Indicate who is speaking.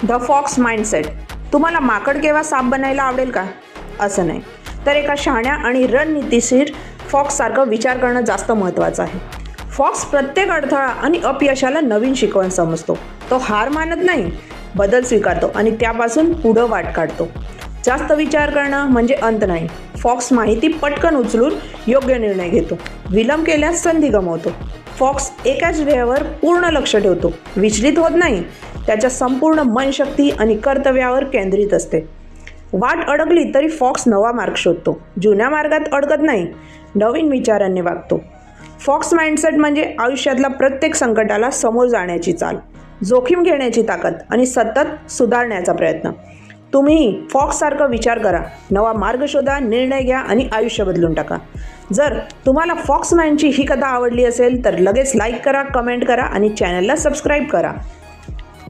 Speaker 1: The fox mindset. तुम्हाला माकड किंवा साप बनायला आवडेल का? असं नाही, तर एका शहाण्या आणि रणनीतिशीर फॉक्ससारखं विचार करणं जास्त महत्त्वाचं आहे. फॉक्स प्रत्येक अडथळा आणि अपयशाला नवीन शिकवण समजतो. तो हार मानत नाही, बदल स्वीकारतो आणि त्यापासून पुढं वाट काढतो. जास्त विचार करणं म्हणजे अंत नाही. फॉक्स माहिती पटकन उचलून योग्य निर्णय घेतो. विलंब केल्यास संधी गमावतो. फॉक्स एकाच ध्येयावर पूर्ण लक्ष ठेवतो, विचलित होत नाही. त्याच्या संपूर्ण मनशक्ती आणि कर्तव्यावर केंद्रित असते. वाट अडकली तरी फॉक्स नवा मार्ग शोधतो. जुन्या मार्गात अडकत नाही, नवीन विचारांनी वागतो. फॉक्स माइंडसेट म्हणजे आयुष्यातल्या प्रत्येक संकटाला समोर जाण्याची चाल, जोखीम घेण्याची ताकद आणि सतत सुधारण्याचा प्रयत्न. तुम्ही फॉक्ससारखा विचार करा, नवा मार्ग शोधा, निर्णय घ्या आणि आयुष्य बदलून टाका. जर तुम्हाला फॉक्स माइंडची ही कथा आवडली असेल तर लगेच लाईक करा, कमेंट करा आणि चॅनलला सबस्क्राईब करा.